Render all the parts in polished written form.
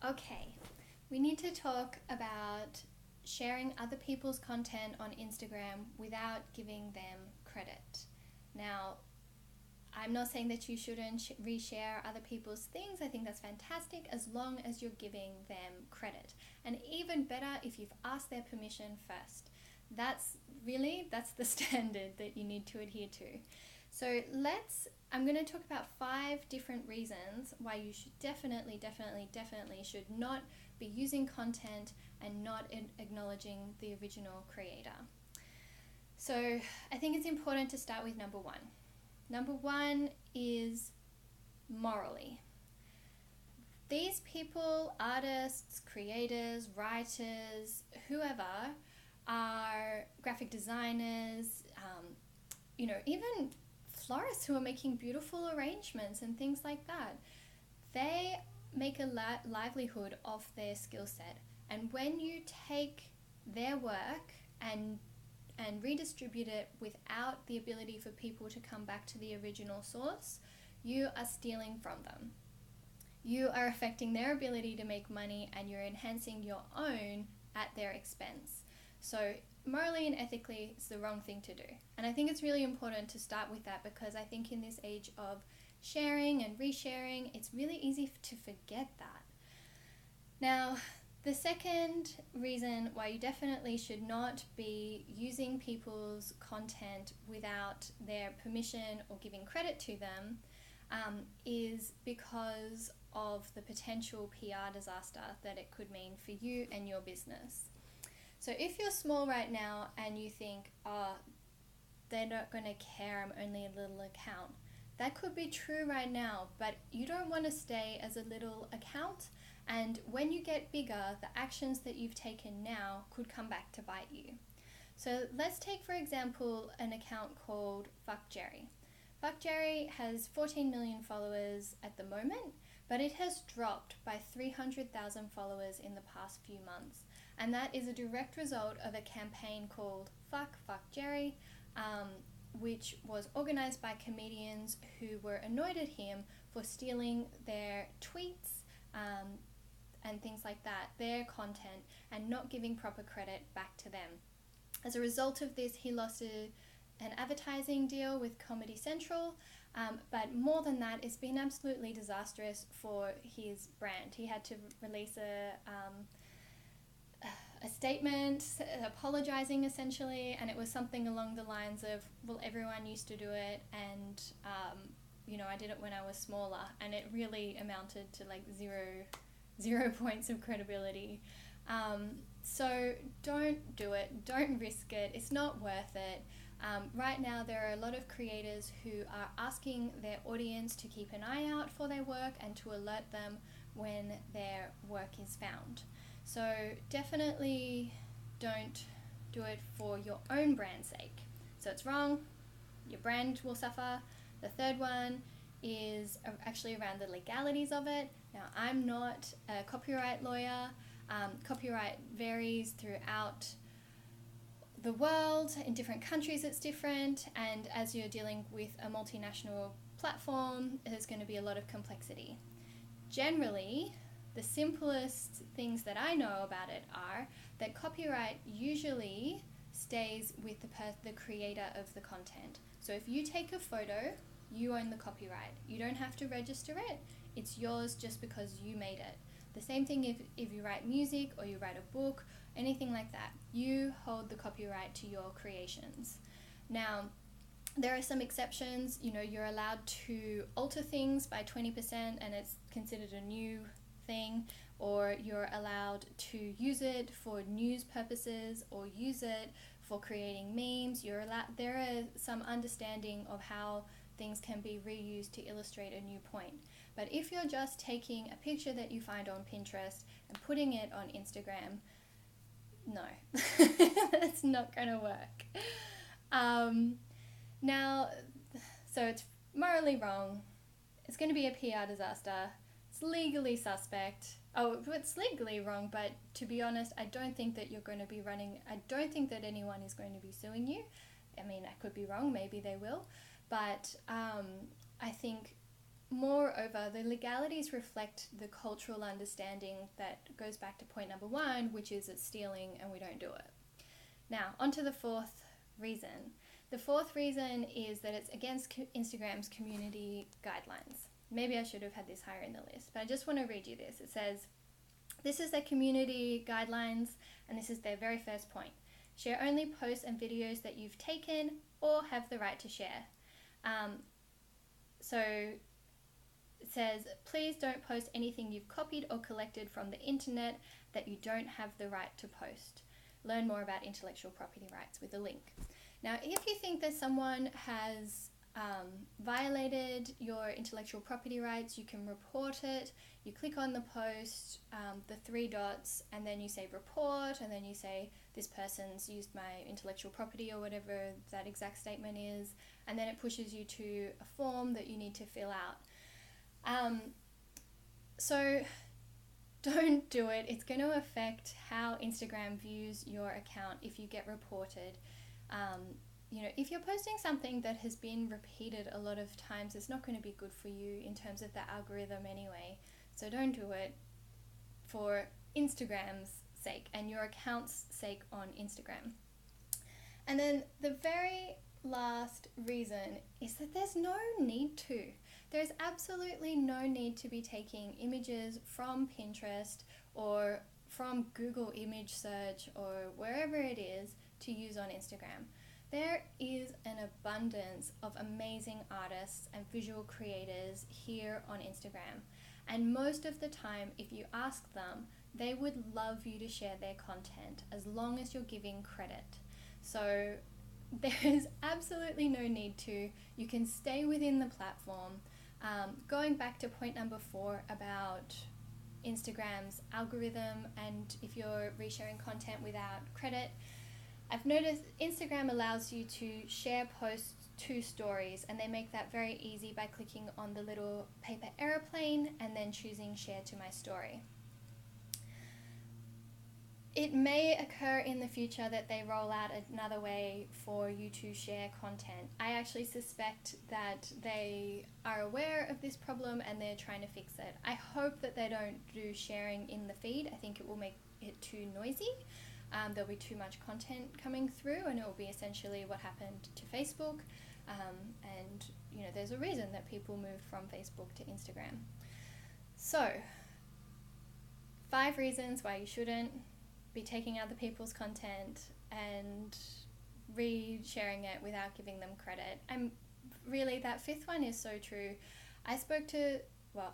Okay, we need to talk about sharing other people's content on Instagram without giving them credit. Now, I'm not saying that you shouldn't reshare other people's things. I think that's fantastic as long as you're giving them credit. And even better if you've asked their permission first. That's the standard that you need to adhere to. So I'm going to talk about 5 different reasons why you should definitely should not be using content and not acknowledging the original creator. So I think it's important to start with number 1. Number 1 is morally. These people, artists, creators, writers, whoever, are graphic designers, even florists who are making beautiful arrangements and things like that. They make a livelihood of their skill set. And when you take their work and redistribute it without the ability for people to come back to the original source, you are stealing from them. You are affecting their ability to make money and you're enhancing your own at their expense. So morally and ethically, it's the wrong thing to do. And I think it's really important to start with that because I think in this age of sharing and resharing, it's really easy to forget that. Now, the second reason why you definitely should not be using people's content without their permission or giving credit to them is because of the potential PR disaster that it could mean for you and your business. So if you're small right now and you think, they're not going to care, I'm only a little account, that could be true right now, but you don't want to stay as a little account. And when you get bigger, the actions that you've taken now could come back to bite you. So let's take, for example, an account called Fuck Jerry. Fuck Jerry has 14 million followers at the moment, but it has dropped by 300,000 followers in the past few months. And that is a direct result of a campaign called Fuck Jerry, which was organized by comedians who were annoyed at him for stealing their tweets and things like that, their content, and not giving proper credit back to them. As a result of this, he lost an advertising deal with Comedy Central, but more than that, it's been absolutely disastrous for his brand. He had to release a statement apologizing essentially, and it was something along the lines of, well, everyone used to do it, and I did it when I was smaller, and it really amounted to like zero points of credibility. So don't do it, don't risk it, it's not worth it. Right now there are a lot of creators who are asking their audience to keep an eye out for their work and to alert them when their work is found. So definitely don't do it for your own brand's sake. So it's wrong, your brand will suffer. The third one is actually around the legalities of it. Now, I'm not a copyright lawyer. Copyright varies throughout the world. In different countries it's different, and as you're dealing with a multinational platform, there's going to be a lot of complexity. Generally, the simplest things that I know about it are that copyright usually stays with the creator of the content. So if you take a photo, you own the copyright. You don't have to register it. It's yours just because you made it. The same thing if you write music or you write a book, anything like that. You hold the copyright to your creations. Now, there are some exceptions. You're allowed to alter things by 20% and it's considered a new thing, or you're allowed to use it for news purposes or use it for creating memes. There are some understanding of how things can be reused to illustrate a new point. But if you're just taking a picture that you find on Pinterest and putting it on Instagram, no, that's not going to work. Now, so it's morally wrong. It's going to be a PR disaster. It's legally suspect. Oh, it's legally wrong, but to be honest, I don't think that I don't think that anyone is going to be suing you. I mean, I could be wrong, maybe they will. But I think moreover, the legalities reflect the cultural understanding that goes back to point number 1, which is it's stealing and we don't do it. Now, on to the fourth reason. The fourth reason is that it's against Instagram's community guidelines. Maybe I should have had this higher in the list, but I just want to read you this. It says, this is their community guidelines, and this is their very first point. Share only posts and videos that you've taken or have the right to share. So it says, please don't post anything you've copied or collected from the internet that you don't have the right to post. Learn more about intellectual property rights with a link. Now, if you think that someone has violated your intellectual property rights, you can report it. You click on the post, the 3 dots, and then you say report, and then you say this person's used my intellectual property or whatever that exact statement is, and then it pushes you to a form that you need to fill out. So don't do it. It's going to affect how Instagram views your account if you get reported. If you're posting something that has been repeated a lot of times, it's not going to be good for you in terms of the algorithm anyway. So don't do it for Instagram's sake and your account's sake on Instagram. And then the very last reason is that there's no need to. There's absolutely no need to be taking images from Pinterest or from Google image search or wherever it is to use on Instagram. There is an abundance of amazing artists and visual creators here on Instagram. And most of the time, if you ask them, they would love you to share their content as long as you're giving credit. So there is absolutely no need to. You can stay within the platform. Going back to point number 4 about Instagram's algorithm and if you're resharing content without credit, I've noticed Instagram allows you to share posts to stories, and they make that very easy by clicking on the little paper airplane and then choosing share to my story. It may occur in the future that they roll out another way for you to share content. I actually suspect that they are aware of this problem and they're trying to fix it. I hope that they don't do sharing in the feed. I think it will make it too noisy. There'll be too much content coming through, and it will be essentially what happened to Facebook. And there's a reason that people moved from Facebook to Instagram. So, 5 reasons why you shouldn't be taking other people's content and re-sharing it without giving them credit. That 5th one is so true.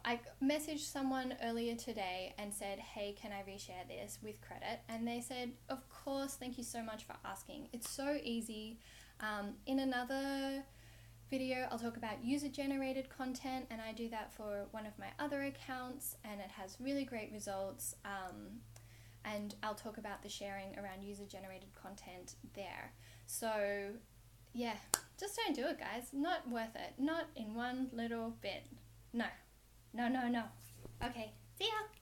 I messaged someone earlier today and said, hey, can I reshare this with credit? And they said, of course, thank you so much for asking. It's so easy. In another video, I'll talk about user-generated content, and I do that for one of my other accounts, and it has really great results. And I'll talk about the sharing around user-generated content there. So, yeah, just don't do it, guys. Not worth it. Not in one little bit. No. No. Okay, see ya!